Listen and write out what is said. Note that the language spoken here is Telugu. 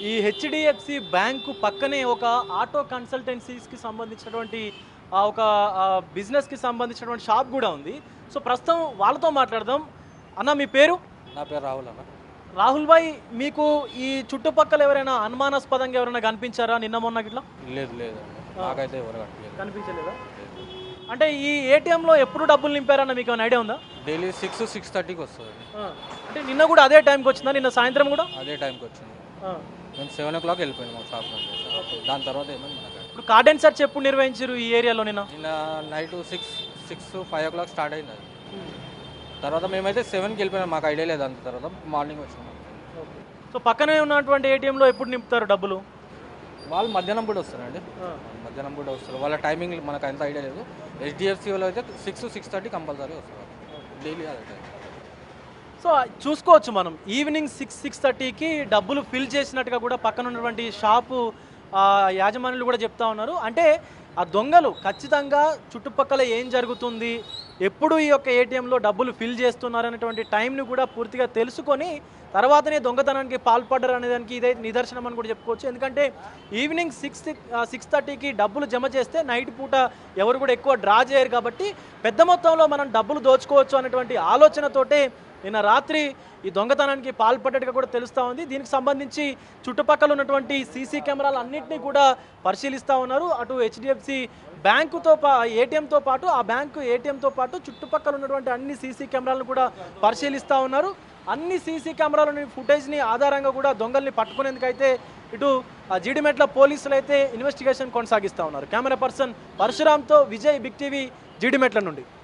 ఈ హెచ్డిఎఫ్సి బ్యాంకు పక్కనే ఒక ఆటో కన్సల్టెన్సీస్కి సంబంధించినటువంటి ఒక బిజినెస్కి సంబంధించినటువంటి షాప్ కూడా ఉంది. సో ప్రస్తుతం వాళ్ళతో మాట్లాడదాం. అన్న మీ పేరు? నా పేరు రాహుల్ అన్న. రాహుల్ భాయ్, మీకు ఈ చుట్టుపక్కల ఎవరైనా అనుమానాస్పదంగా ఎవరైనా కనిపించారా నిన్న మొన్న గిట్లా? లేదు లేదు నాకైతే ఎవరు కనిపించలేదా? అంటే ఈ ఏటీఎంలో ఎప్పుడు డబ్బులు నింపారన్న మీకు ఏమైనా ఐడియా ఉందా? డైలీ 6-6:30కి వస్తుంది. అంటే నిన్న కూడా అదే టైంకి వచ్చిందా? నిన్న సాయంత్రం కూడా అదే టైంకి వచ్చింది. మేము 7 o'clock వెళ్ళిపోయాం మా షాప్ నుంచి. దాని తర్వాత ఏమైంది మనకు. ఇప్పుడు కార్డెన్ సెర్చ్ ఎప్పుడు నిర్వహించారు ఈ ఏరియాలో? నిన్న నైట్ 6-5 o'clock స్టార్ట్ అయింది అది. తర్వాత మేమైతే 7కి వెళ్ళిపోయినాం. మాకు ఐడియా లేదు. అంత తర్వాత మార్నింగ్ వచ్చినాం. సో పక్కనే ఉన్నటువంటి ఏటీఎంలో ఎప్పుడు నింపుతారు డబ్బులు? వాళ్ళు మధ్యాహ్నం కూడా వస్తారండి. మధ్యాహ్నం కూడా వస్తారు. వాళ్ళ టైమింగ్ మనకు అంత ఐడియా లేదు. హెచ్డిఎఫ్సి వాళ్ళు అయితే 6-6:30 కంపల్సరీ వస్తారు డైలీ అదే టైం. సో చూసుకోవచ్చు మనం ఈవినింగ్ 6-6:30కి డబ్బులు ఫిల్ చేసినట్టుగా కూడా పక్కన ఉన్నటువంటి షాపు యాజమానులు కూడా చెప్తా ఉన్నారు. అంటే ఆ దొంగలు ఖచ్చితంగా చుట్టుపక్కల ఏం జరుగుతుంది, ఎప్పుడు ఈ యొక్క ఏటీఎంలో డబ్బులు ఫిల్ చేస్తున్నారు అనేటువంటి టైంని కూడా పూర్తిగా తెలుసుకొని తర్వాతనే దొంగతనానికి పాల్పడ్డారు అనేదానికి ఇదే నిదర్శనం అని కూడా చెప్పుకోవచ్చు. ఎందుకంటే ఈవినింగ్ 6-6:30కి డబ్బులు జమ చేస్తే నైట్ పూట ఎవరు కూడా ఎక్కువ డ్రా చేయరు కాబట్టి పెద్ద మొత్తంలో మనం డబ్బులు దోచుకోవచ్చు అనేటువంటి ఆలోచనతోటే నిన్న రాత్రి ఈ దొంగతనానికి పాల్పడ్డట్టుగా కూడా తెలుస్తూ ఉంది. దీనికి సంబంధించి చుట్టుపక్కల ఉన్నటువంటి సీసీ కెమెరాలు అన్నింటినీ కూడా పరిశీలిస్తూ ఉన్నారు. అటు హెచ్డిఎఫ్సి బ్యాంకుతో ఏటీఎంతో పాటు ఆ బ్యాంకు ఏటీఎంతో పాటు చుట్టుపక్కల ఉన్నటువంటి అన్ని సీసీ కెమెరాలను కూడా పరిశీలిస్తూ ఉన్నారు. అన్ని సీసీ కెమెరాలని ఫుటేజ్ని ఆధారంగా కూడా దొంగల్ని పట్టుకునేందుకైతే ఇటు జీడిమెట్ల పోలీసులు అయితే ఇన్వెస్టిగేషన్ కొనసాగిస్తూ ఉన్నారు. కెమెరా పర్సన్ పరశురామ్తో విజయ్, బిగ్ టీవీ, జీడిమెట్ల నుండి.